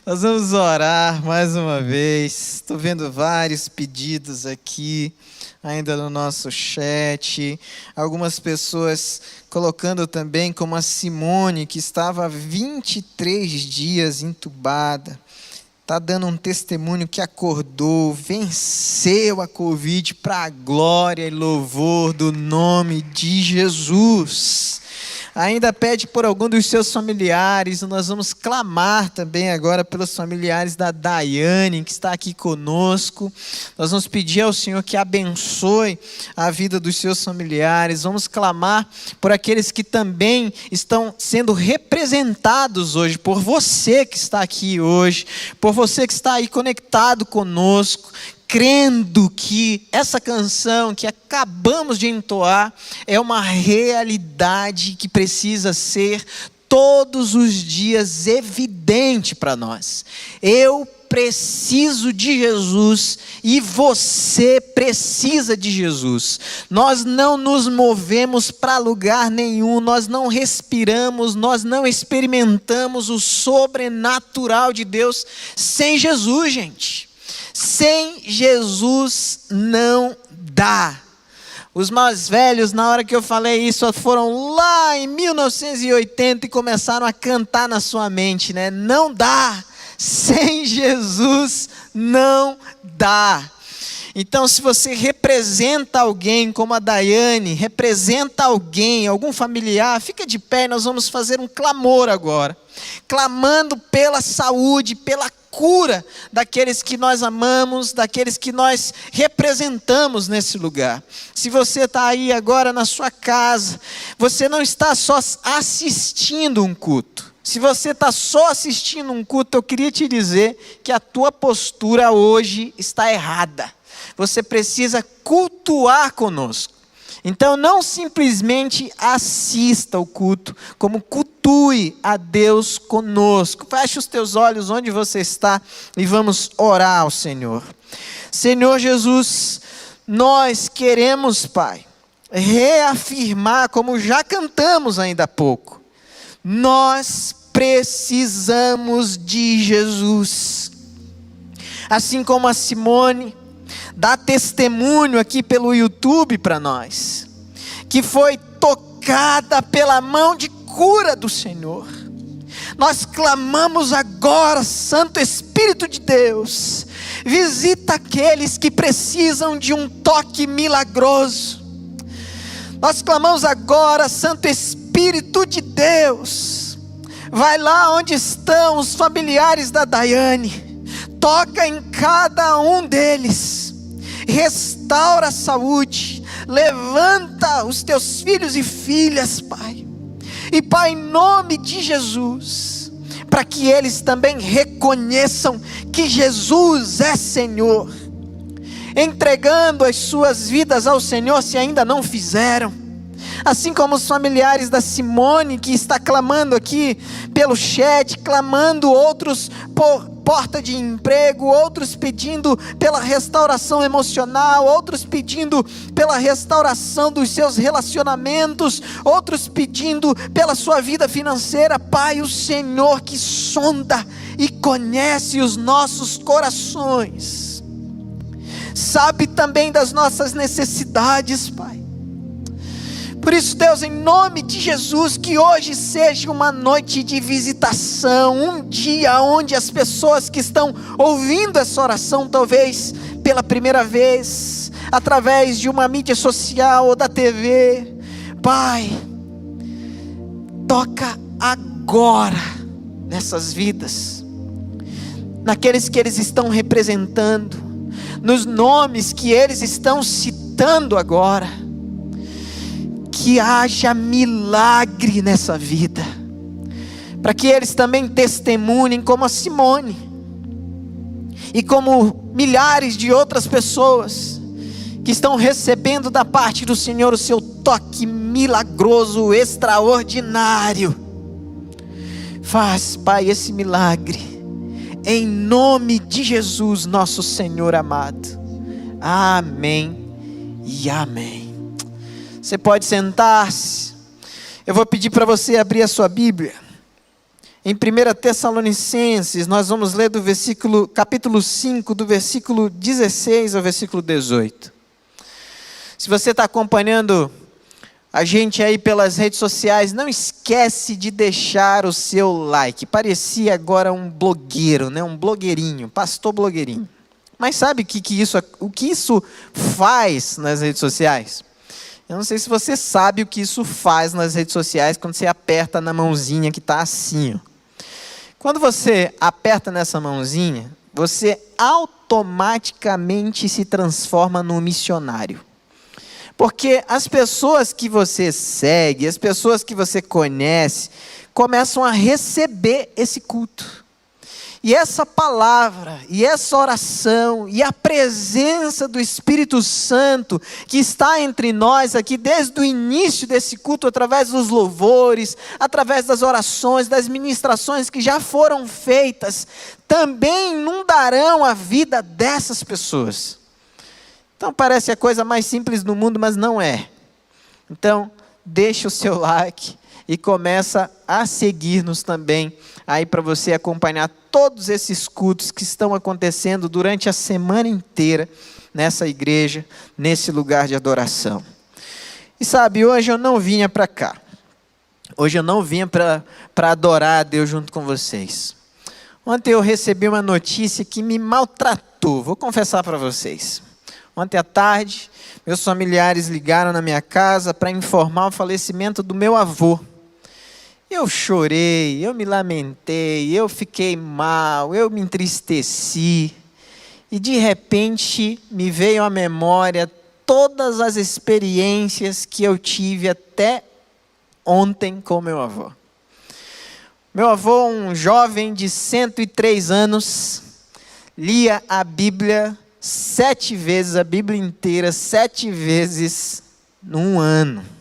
Nós vamos orar mais uma vez. Estou vendo vários pedidos aqui, ainda no nosso chat. Algumas pessoas colocando também, como a Simone, que estava há 23 dias entubada. Está dando um testemunho que acordou, venceu a Covid para a glória e louvor do nome de Jesus. Ainda pede por algum dos seus familiares. Nós vamos clamar também agora pelos familiares da Daiane, que está aqui conosco. Nós vamos pedir ao Senhor que abençoe a vida dos seus familiares. Vamos clamar por aqueles que também estão sendo representados hoje, por você que está aqui hoje, por você que está aí conectado conosco, crendo que essa canção que acabamos de entoar é uma realidade que precisa ser todos os dias evidente para nós. Eu preciso de Jesus e você precisa de Jesus. Nós não nos movemos para lugar nenhum, nós não respiramos, nós não experimentamos o sobrenatural de Deus sem Jesus, gente. Sem Jesus não dá. Os mais velhos, na hora que eu falei isso, foram lá em 1980 e começaram a cantar na sua mente, né? Não dá. Sem Jesus não dá. Então, se você representa alguém como a Daiane, representa alguém, algum familiar, fica de pé e nós vamos fazer um clamor agora. Clamando pela saúde, pela cura daqueles que nós amamos, daqueles que nós representamos nesse lugar. Se você está aí agora na sua casa, você não está só assistindo um culto. Se você está só assistindo um culto, eu queria te dizer que a tua postura hoje está errada. Você precisa cultuar conosco. Então não simplesmente assista o culto, como cultue a Deus conosco. Feche os teus olhos onde você está e vamos orar ao Senhor. Senhor Jesus, nós queremos, Pai, reafirmar, como já cantamos ainda há pouco, nós precisamos de Jesus. Assim como a Simone dá testemunho aqui pelo YouTube para nós, que foi tocada pela mão de cura do Senhor. Nós clamamos agora, Santo Espírito de Deus, visita aqueles que precisam de um toque milagroso. Nós clamamos agora, Santo Espírito de Deus, vai lá onde estão os familiares da Daiane, toca em cada um deles, restaura a saúde, levanta os teus filhos e filhas, Pai. E Pai, em nome de Jesus, para que eles também reconheçam que Jesus é Senhor, entregando as suas vidas ao Senhor se ainda não fizeram. Assim como os familiares da Simone, que está clamando aqui pelo chat, clamando, outros por porta de emprego, outros pedindo pela restauração emocional, outros pedindo pela restauração dos seus relacionamentos, outros pedindo pela sua vida financeira. Pai, o Senhor que sonda e conhece os nossos corações, sabe também das nossas necessidades, Pai. Por isso, Deus, em nome de Jesus, que hoje seja uma noite de visitação, um dia onde as pessoas que estão ouvindo essa oração, talvez pela primeira vez, através de uma mídia social ou da TV, Pai, toca agora nessas vidas, naqueles que eles estão representando, nos nomes que eles estão citando agora. Que haja milagre nessa vida, para que eles também testemunhem como a Simone, e como milhares de outras pessoas, que estão recebendo da parte do Senhor o seu toque milagroso, extraordinário. Faz, Pai, esse milagre, em nome de Jesus, nosso Senhor amado. Amém e amém. Você pode sentar-se. Eu vou pedir para você abrir a sua Bíblia Em 1 Tessalonicenses, nós vamos ler capítulo 5, do versículo 16 ao versículo 18. Se você está acompanhando a gente aí pelas redes sociais, não esquece de deixar o seu like. Parecia agora um blogueiro, né? Um blogueirinho, pastor blogueirinho. Mas sabe o que isso faz nas redes sociais? Eu não sei se você sabe o que isso faz nas redes sociais quando você aperta na mãozinha que está assim. Ó. Quando você aperta nessa mãozinha, você automaticamente se transforma num missionário. Porque as pessoas que você segue, as pessoas que você conhece, começam a receber esse culto. E essa palavra, e essa oração, e a presença do Espírito Santo, que está entre nós aqui desde o início desse culto, através dos louvores, através das orações, das ministrações que já foram feitas, também inundarão a vida dessas pessoas. Então parece a coisa mais simples do mundo, mas não é. Então, deixa o seu like e começa a seguir-nos também, aí para você acompanhar todos esses cultos que estão acontecendo durante a semana inteira, nessa igreja, nesse lugar de adoração. E sabe, hoje eu não vinha para cá. Hoje eu não vinha para adorar a Deus junto com vocês. Ontem eu recebi uma notícia que me maltratou, vou confessar para vocês. Ontem à tarde, meus familiares ligaram na minha casa para informar o falecimento do meu avô. Eu chorei, eu me lamentei, eu fiquei mal, eu me entristeci. E de repente me veio à memória todas as experiências que eu tive até ontem com meu avô. Meu avô, um jovem de 103 anos, lia a Bíblia 7 vezes, a Bíblia inteira, 7 vezes num ano.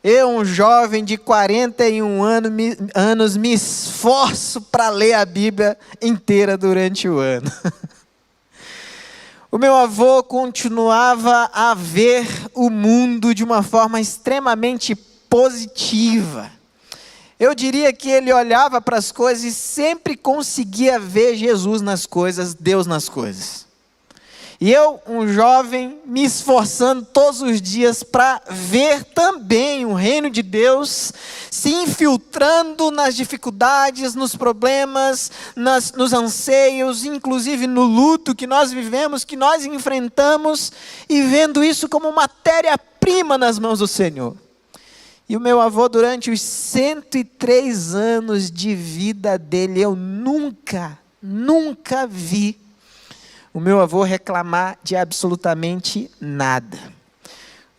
Eu, um jovem de 41 anos, me esforço para ler a Bíblia inteira durante o ano. O meu avô continuava a ver o mundo de uma forma extremamente positiva. Eu diria que ele olhava para as coisas e sempre conseguia ver Jesus nas coisas, Deus nas coisas. E eu, um jovem, me esforçando todos os dias para ver também o reino de Deus se infiltrando nas dificuldades, nos problemas, nos anseios, inclusive no luto que nós vivemos, que nós enfrentamos, e vendo isso como matéria-prima nas mãos do Senhor. E o meu avô, durante os 103 anos de vida dele, eu nunca vi o meu avô reclamar de absolutamente nada.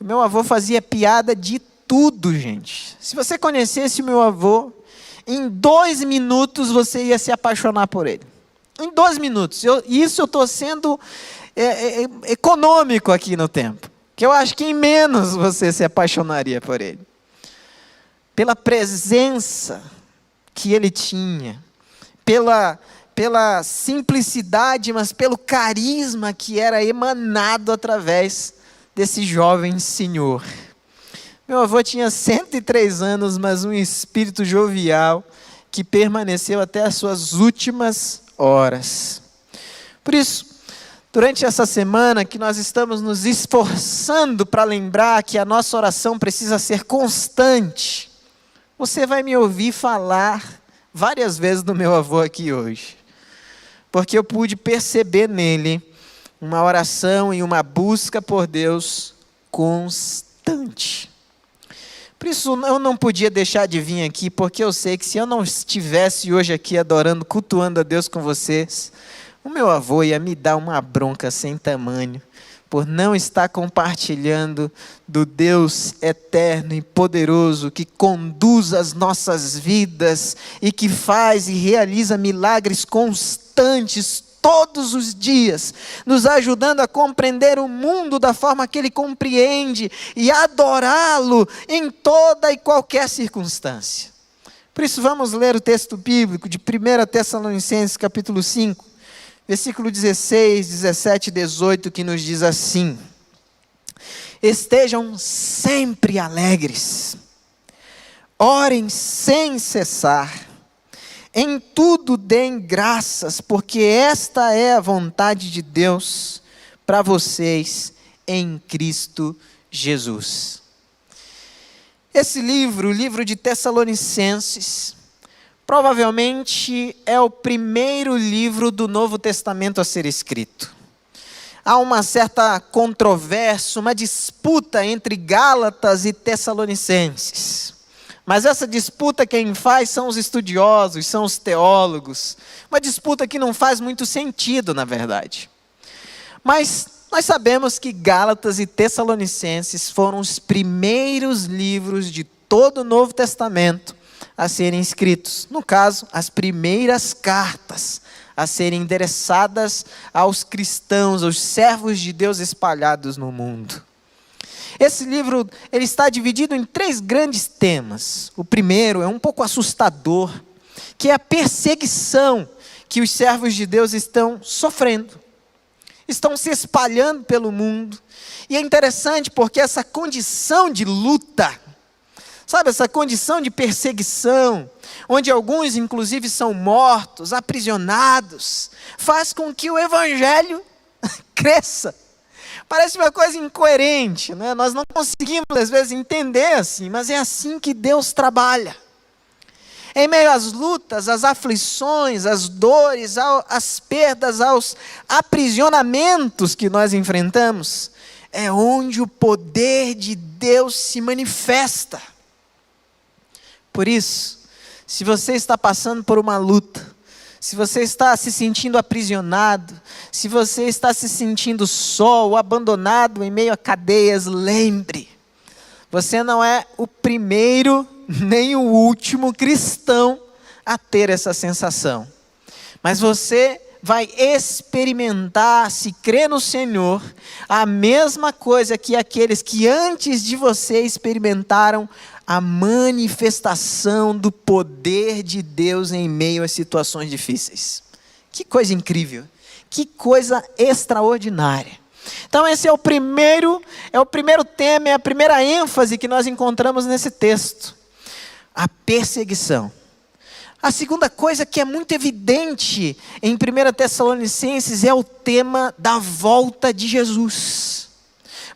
O meu avô fazia piada de tudo, gente. Se você conhecesse o meu avô, em 2 minutos você ia se apaixonar por ele. Em 2 minutos. Isso eu estou sendo econômico aqui no tempo. Que eu acho que em menos você se apaixonaria por ele. Pela presença que ele tinha, pela simplicidade, mas pelo carisma que era emanado através desse jovem senhor. Meu avô tinha 103 anos, mas um espírito jovial que permaneceu até as suas últimas horas. Por isso, durante essa semana que nós estamos nos esforçando para lembrar que a nossa oração precisa ser constante, você vai me ouvir falar várias vezes do meu avô aqui hoje. Porque eu pude perceber nele uma oração e uma busca por Deus constante. Por isso eu não podia deixar de vir aqui, porque eu sei que se eu não estivesse hoje aqui adorando, cultuando a Deus com vocês, o meu avô ia me dar uma bronca sem tamanho, por não estar compartilhando do Deus eterno e poderoso, que conduz as nossas vidas e que faz e realiza milagres constantes todos os dias, nos ajudando a compreender o mundo da forma que Ele compreende e adorá-lo em toda e qualquer circunstância. Por isso vamos ler o texto bíblico de 1 Tessalonicenses capítulo 5, versículo 16, 17 e 18, que nos diz assim: estejam sempre alegres, orem sem cessar, Em tudo deem graças, porque esta é a vontade de Deus para vocês em Cristo Jesus. Esse livro, o livro de Tessalonicenses, provavelmente é o primeiro livro do Novo Testamento a ser escrito. Há uma certa controvérsia, uma disputa entre Gálatas e Tessalonicenses. Mas essa disputa quem faz são os estudiosos, são os teólogos. Uma disputa que não faz muito sentido, na verdade. Mas nós sabemos que Gálatas e Tessalonicenses foram os primeiros livros de todo o Novo Testamento a serem escritos. No caso, as primeiras cartas a serem endereçadas aos cristãos, aos servos de Deus espalhados no mundo. Esse livro ele está dividido em 3 grandes temas. O primeiro é um pouco assustador, que é a perseguição que os servos de Deus estão sofrendo. Estão se espalhando pelo mundo. E é interessante porque essa condição de luta, sabe, essa condição de perseguição, onde alguns inclusive são mortos, aprisionados, faz com que o evangelho cresça. Parece uma coisa incoerente, né? Nós não conseguimos às vezes entender assim, mas é assim que Deus trabalha. Em meio às lutas, às aflições, às dores, às perdas, aos aprisionamentos que nós enfrentamos, é onde o poder de Deus se manifesta. Por isso, se você está passando por uma luta, se você está se sentindo aprisionado, se você está se sentindo só ou abandonado em meio a cadeias, lembre, você não é o primeiro nem o último cristão a ter essa sensação. Mas você vai experimentar, se crer no Senhor, a mesma coisa que aqueles que antes de você experimentaram a manifestação do poder de Deus em meio às situações difíceis. Que coisa incrível, que coisa extraordinária. Então esse é o primeiro tema, é a primeira ênfase que nós encontramos nesse texto. A perseguição. A segunda coisa que é muito evidente em 1 Tessalonicenses é o tema da volta de Jesus.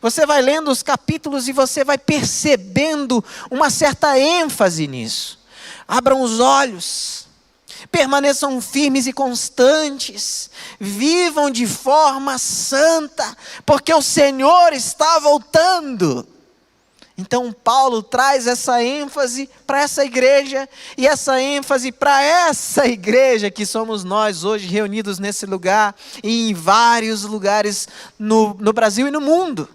Você vai lendo os capítulos e você vai percebendo uma certa ênfase nisso. Abram os olhos, permaneçam firmes e constantes, vivam de forma santa, porque o Senhor está voltando. Então Paulo traz essa ênfase para essa igreja, e essa ênfase para essa igreja que somos nós hoje reunidos nesse lugar, e em vários lugares no Brasil e no mundo.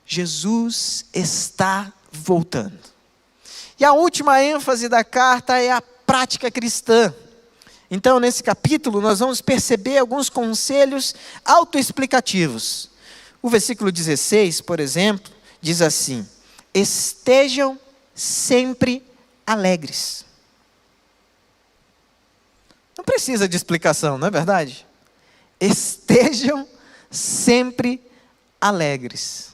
Jesus está voltando. E a última ênfase da carta é a prática cristã. Então nesse capítulo nós vamos perceber alguns conselhos autoexplicativos. O versículo 16, por exemplo, diz assim: estejam sempre alegres. Não precisa de explicação, não é verdade? Estejam sempre alegres.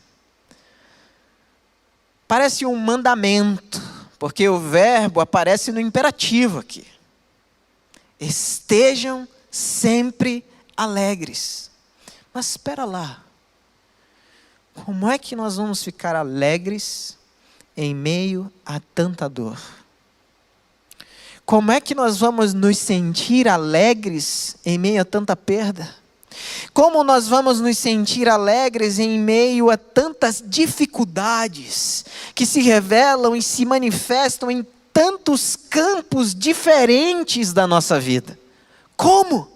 Parece um mandamento, porque o verbo aparece no imperativo aqui. Estejam sempre alegres. Mas espera lá. Como é que nós vamos ficar alegres em meio a tanta dor? Como é que nós vamos nos sentir alegres em meio a tanta perda? Como nós vamos nos sentir alegres em meio a tantas dificuldades que se revelam e se manifestam em tantos campos diferentes da nossa vida? Como?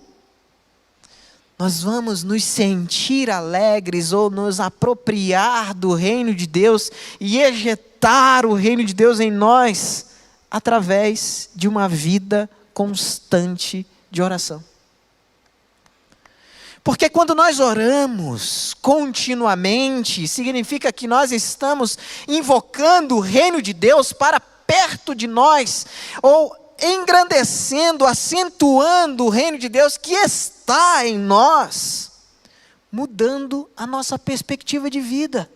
Nós vamos nos sentir alegres ou nos apropriar do reino de Deus e ejetar o reino de Deus em nós através de uma vida constante de oração. Porque quando nós oramos continuamente, significa que nós estamos invocando o reino de Deus para perto de nós, ou engrandecendo, acentuando o reino de Deus que está em nós, mudando a nossa perspectiva de vida.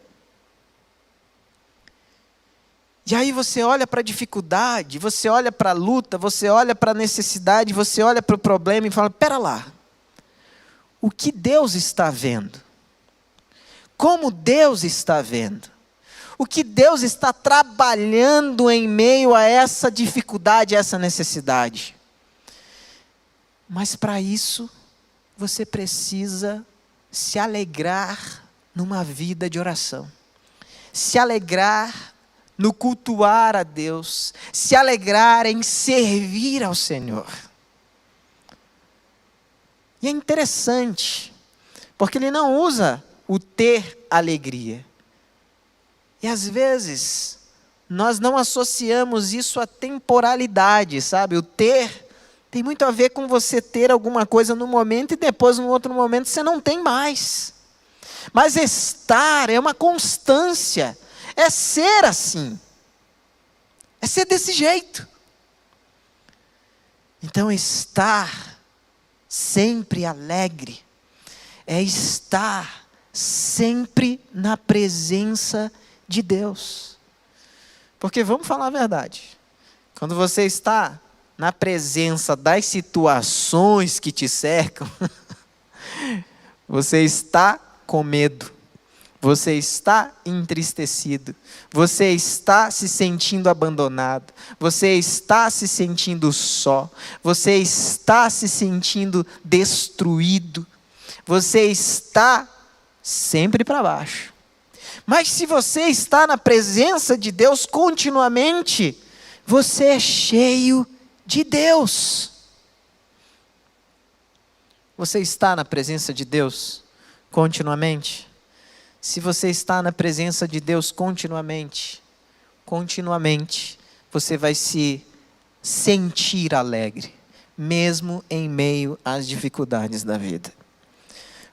E aí você olha para a dificuldade, você olha para a luta, você olha para a necessidade, você olha para o problema e fala: pera lá, o que Deus está vendo? Como Deus está vendo? O que Deus está trabalhando em meio a essa dificuldade, a essa necessidade? Mas para isso, você precisa se alegrar numa vida de oração. Se alegrar no cultuar a Deus. Se alegrar em servir ao Senhor. E é interessante, porque ele não usa o ter alegria. E às vezes, nós não associamos isso à temporalidade, sabe? O ter tem muito a ver com você ter alguma coisa no momento e depois, num outro momento, você não tem mais. Mas estar é uma constância, é ser assim, é ser desse jeito. Então, estar sempre alegre, é estar sempre na presença de Deus. Porque vamos falar a verdade, quando você está na presença das situações que te cercam, você está com medo, você está entristecido, você está se sentindo abandonado, você está se sentindo só, você está se sentindo destruído, você está sempre para baixo. Mas se você está na presença de Deus continuamente, você é cheio de Deus. Você está na presença de Deus continuamente? Se você está na presença de Deus continuamente, você vai se sentir alegre, mesmo em meio às dificuldades da vida.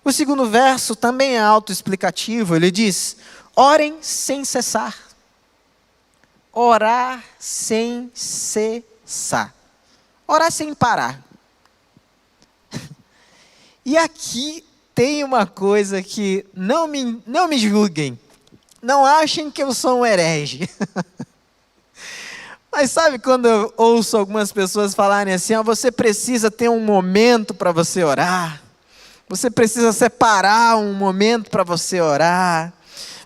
O segundo verso também é autoexplicativo, ele diz: orem sem cessar. Orar sem cessar. Orar sem parar. E aqui tem uma coisa que não me julguem, não achem que eu sou um herege. Mas sabe quando eu ouço algumas pessoas falarem assim: você precisa ter um momento para você orar, você precisa separar um momento para você orar,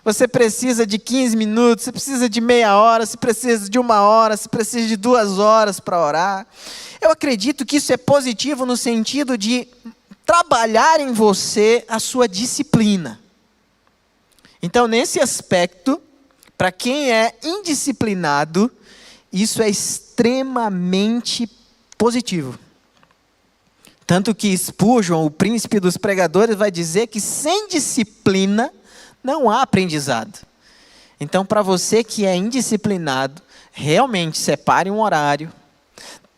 você precisa de 15 minutos, você precisa de meia hora, você precisa de 1 hora, você precisa de 2 horas para orar. Eu acredito que isso é positivo no sentido de trabalhar em você a sua disciplina. Então, nesse aspecto, para quem é indisciplinado, isso é extremamente positivo. Tanto que Spurgeon, o príncipe dos pregadores, vai dizer que sem disciplina não há aprendizado. Então, para você que é indisciplinado, realmente separe um horário,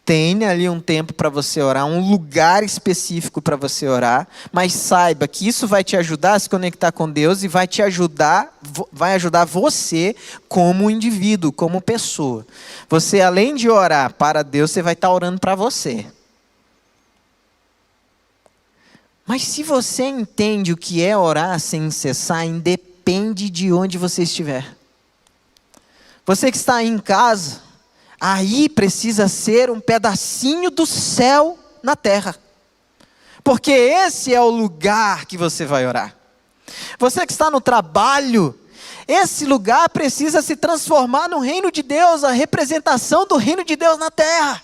tenha ali um tempo para você orar, um lugar específico para você orar, mas saiba que isso vai te ajudar a se conectar com Deus e vai ajudar você como indivíduo, como pessoa. Você, além de orar para Deus, você vai estar orando para você. Mas se você entende o que é orar sem cessar, independe de onde você estiver. Você que está aí em casa, aí precisa ser um pedacinho do céu na terra. Porque esse é o lugar que você vai orar. Você que está no trabalho, esse lugar precisa se transformar no reino de Deus, a representação do reino de Deus na terra.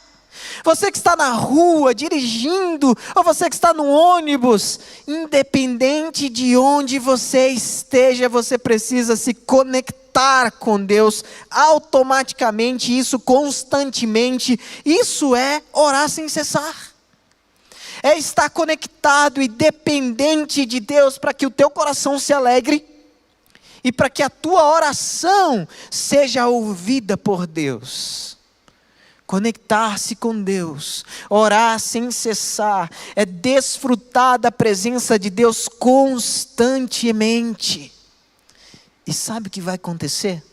Você que está na rua, dirigindo, ou você que está no ônibus, independente de onde você esteja, você precisa se conectar com Deus automaticamente, isso constantemente. Isso é orar sem cessar. É estar conectado e dependente de Deus para que o teu coração se alegre e para que a tua oração seja ouvida por Deus. Conectar-se com Deus, orar sem cessar, é desfrutar da presença de Deus constantemente. E sabe o que vai acontecer?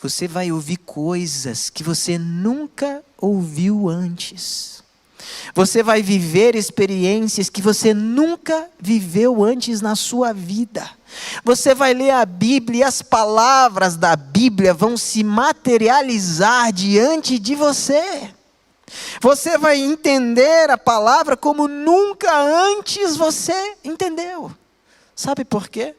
Você vai ouvir coisas que você nunca ouviu antes. Você vai viver experiências que você nunca viveu antes na sua vida. Você vai ler a Bíblia e as palavras da Bíblia vão se materializar diante de você. Você vai entender a palavra como nunca antes você entendeu. Sabe por quê?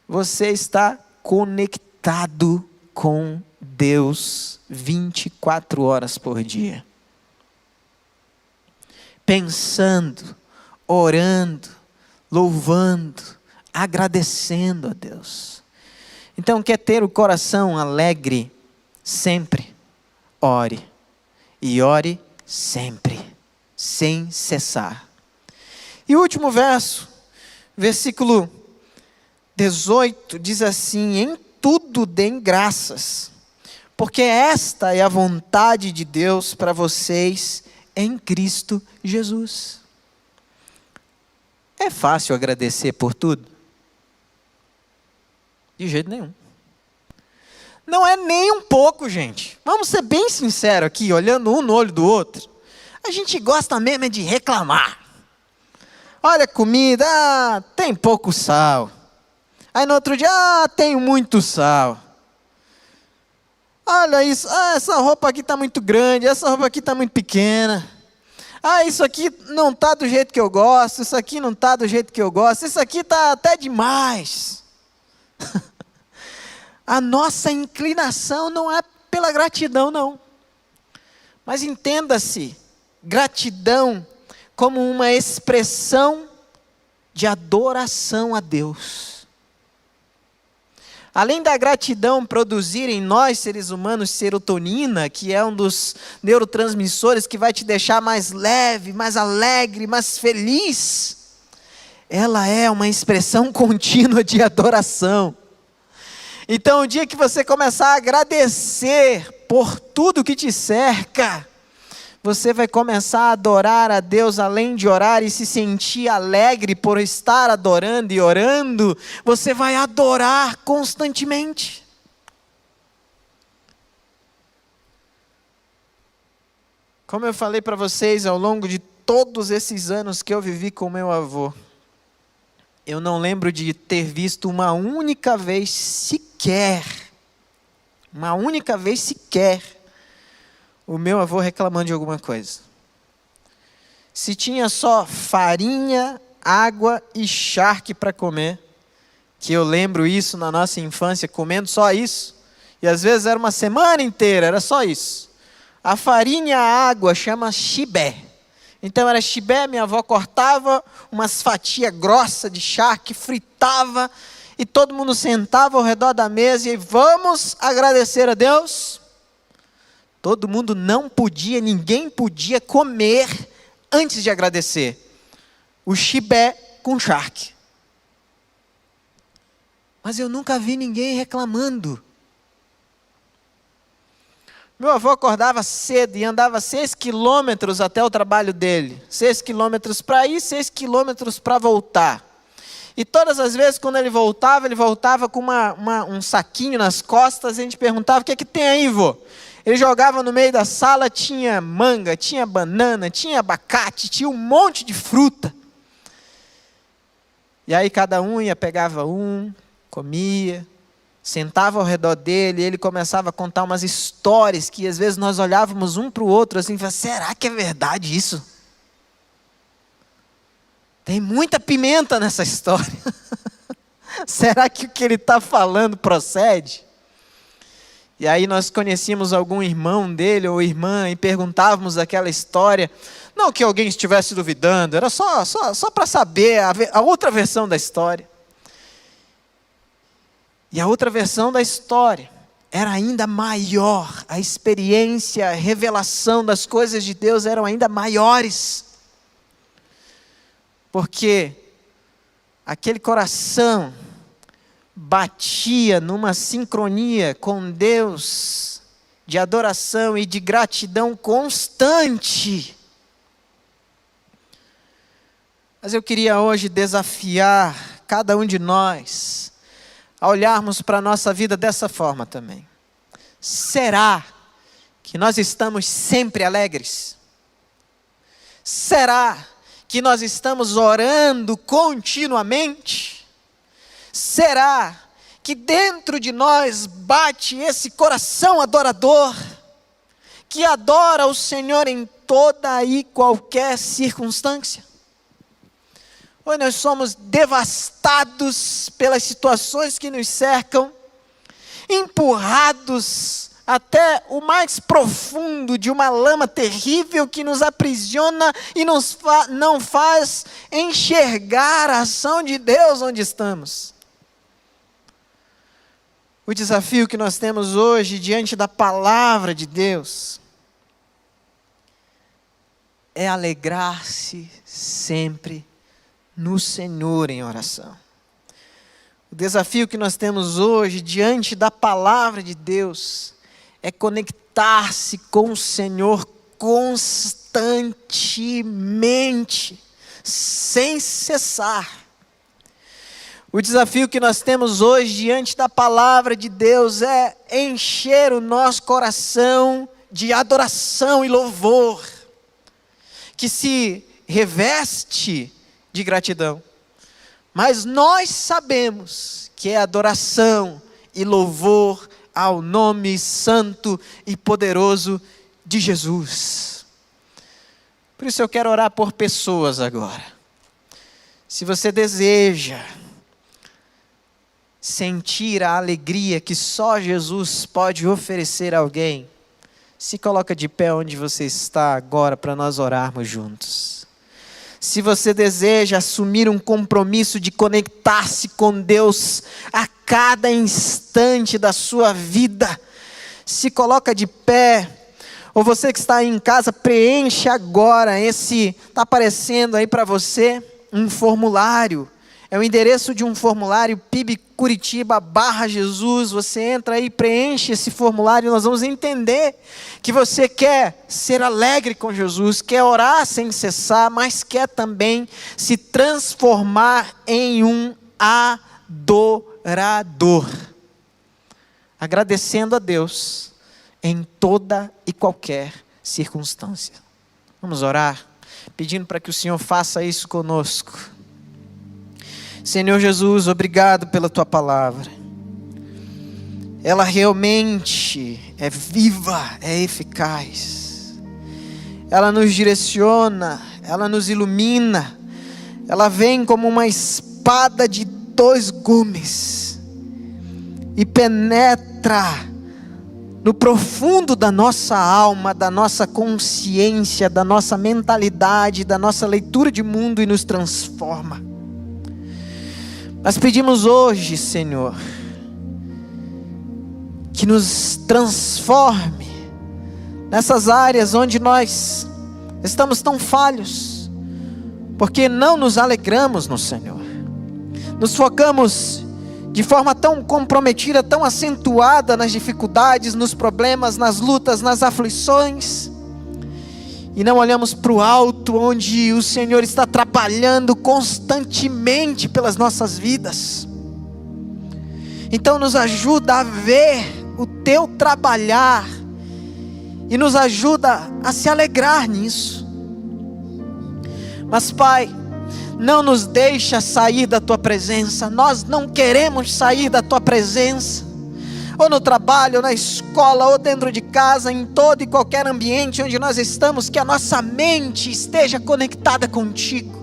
Você está conectado com Deus 24 horas por dia. Pensando, orando, louvando, agradecendo a Deus. Então, quer ter o coração alegre? Sempre ore. E ore sempre, sem cessar. E o último verso, versículo 18, diz assim: em tudo deem graças, porque esta é a vontade de Deus para vocês em Cristo Jesus. É fácil agradecer por tudo? De jeito nenhum. Não é nem um pouco, gente. Vamos ser bem sinceros aqui, olhando um no olho do outro. A gente gosta mesmo de reclamar. Olha a comida, tem pouco sal. Aí no outro dia, tem muito sal. Olha isso, essa roupa aqui está muito grande, essa roupa aqui está muito pequena. Isso aqui não está do jeito que eu gosto, isso aqui não está do jeito que eu gosto, isso aqui está até demais. A nossa inclinação não é pela gratidão, não. Mas entenda-se, gratidão como uma expressão de adoração a Deus. Além da gratidão produzir em nós, seres humanos, serotonina, que é um dos neurotransmissores que vai te deixar mais leve, mais alegre, mais feliz, ela é uma expressão contínua de adoração. Então, o dia que você começar a agradecer por tudo que te cerca, você vai começar a adorar a Deus além de orar e se sentir alegre por estar adorando e orando, você vai adorar constantemente. Como eu falei para vocês ao longo de todos esses anos que eu vivi com meu avô, eu não lembro de ter visto uma única vez sequer, o meu avô reclamando de alguma coisa. Se tinha só farinha, água e charque para comer, que eu lembro isso na nossa infância, comendo só isso, e às vezes era uma semana inteira, era só isso. A farinha e a água chama chibé. Então era chibé, minha avó cortava umas fatias grossas de charque, fritava, e todo mundo sentava ao redor da mesa e vamos agradecer a Deus. Todo mundo ninguém podia comer antes de agradecer. O chibé com charque. Mas eu nunca vi ninguém reclamando. Meu avô acordava cedo e andava 6 quilômetros até o trabalho dele. 6 quilômetros para ir, 6 quilômetros para voltar. E todas as vezes quando ele voltava com um saquinho nas costas, a gente perguntava: o que é que tem aí, vô? Ele jogava no meio da sala, tinha manga, tinha banana, tinha abacate, tinha um monte de fruta. E aí cada um pegava comia, sentava ao redor dele, e ele começava a contar umas histórias que às vezes nós olhávamos um para o outro assim, e falávamos: será que é verdade isso? Tem muita pimenta nessa história. Será que o que ele está falando procede? E aí nós conhecíamos algum irmão dele ou irmã e perguntávamos aquela história, não que alguém estivesse duvidando, era só para saber a outra versão da história. E a outra versão da história era ainda maior, a experiência, a revelação das coisas de Deus eram ainda maiores. Porque aquele coração batia numa sincronia com Deus, de adoração e de gratidão constante. Mas eu queria hoje desafiar cada um de nós a olharmos para a nossa vida dessa forma também. Será que nós estamos sempre alegres? Será que nós estamos orando continuamente? Será que dentro de nós bate esse coração adorador, que adora o Senhor em toda e qualquer circunstância? Ou nós somos devastados pelas situações que nos cercam, empurrados até o mais profundo de uma lama terrível que nos aprisiona e não faz enxergar a ação de Deus onde estamos? O desafio que nós temos hoje diante da palavra de Deus é alegrar-se sempre no Senhor em oração. O desafio que nós temos hoje diante da palavra de Deus é conectar-se com o Senhor constantemente, sem cessar. O desafio que nós temos hoje diante da palavra de Deus é encher o nosso coração de adoração e louvor, que se reveste de gratidão. Mas nós sabemos que é adoração e louvor ao nome santo e poderoso de Jesus. Por isso eu quero orar por pessoas agora. Se você deseja sentir a alegria que só Jesus pode oferecer a alguém, se coloca de pé onde você está agora para nós orarmos juntos. Se você deseja assumir um compromisso de conectar-se com Deus a cada instante da sua vida, se coloca de pé. Ou você que está aí em casa, preenche agora está aparecendo aí para você um formulário. É o endereço de um formulário, PIB Curitiba /Jesus. Você entra aí, preenche esse formulário e nós vamos entender que você quer ser alegre com Jesus, quer orar sem cessar, mas quer também se transformar em um adorador, agradecendo a Deus em toda e qualquer circunstância. Vamos orar, pedindo para que o Senhor faça isso conosco. Senhor Jesus, obrigado pela Tua palavra. Ela realmente é viva, é eficaz. Ela nos direciona, ela nos ilumina. Ela vem como uma espada de 2 gumes e penetra no profundo da nossa alma, da nossa consciência, da nossa mentalidade, da nossa leitura de mundo e nos transforma. Nós pedimos hoje, Senhor, que nos transforme nessas áreas onde nós estamos tão falhos, porque não nos alegramos no Senhor, nos focamos de forma tão comprometida, tão acentuada nas dificuldades, nos problemas, nas lutas, nas aflições, e não olhamos para o alto, onde o Senhor está trabalhando constantemente pelas nossas vidas. Então nos ajuda a ver o Teu trabalhar, e nos ajuda a se alegrar nisso. Mas Pai, não nos deixa sair da Tua presença. Nós não queremos sair da Tua presença, ou no trabalho, ou na escola, ou dentro de casa, em todo e qualquer ambiente onde nós estamos, que a nossa mente esteja conectada contigo,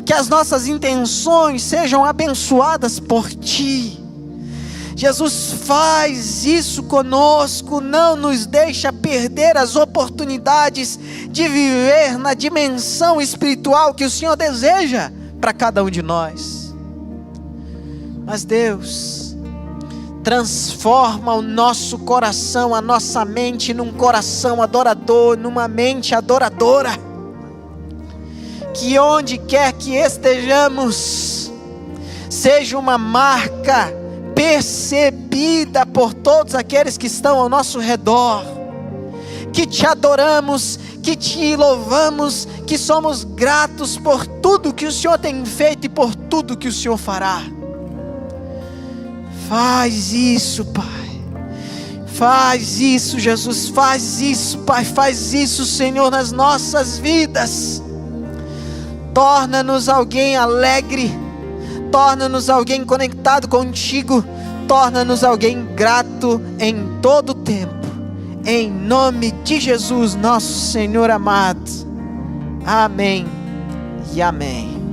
que as nossas intenções sejam abençoadas por Ti. Jesus, faz isso conosco, não nos deixa perder as oportunidades de viver na dimensão espiritual que o Senhor deseja para cada um de nós. Mas Deus, transforma o nosso coração, a nossa mente num coração adorador, numa mente adoradora, que onde quer que estejamos, seja uma marca percebida por todos aqueles que estão ao nosso redor, que Te adoramos, que Te louvamos, que somos gratos por tudo que o Senhor tem feito e por tudo que o Senhor fará. Faz isso, Pai. Faz isso, Jesus, faz isso, Pai, faz isso, Senhor, nas nossas vidas. Torna-nos alguém alegre, torna-nos alguém conectado contigo, torna-nos alguém grato em todo o tempo, em nome de Jesus, nosso Senhor amado. Amém e amém.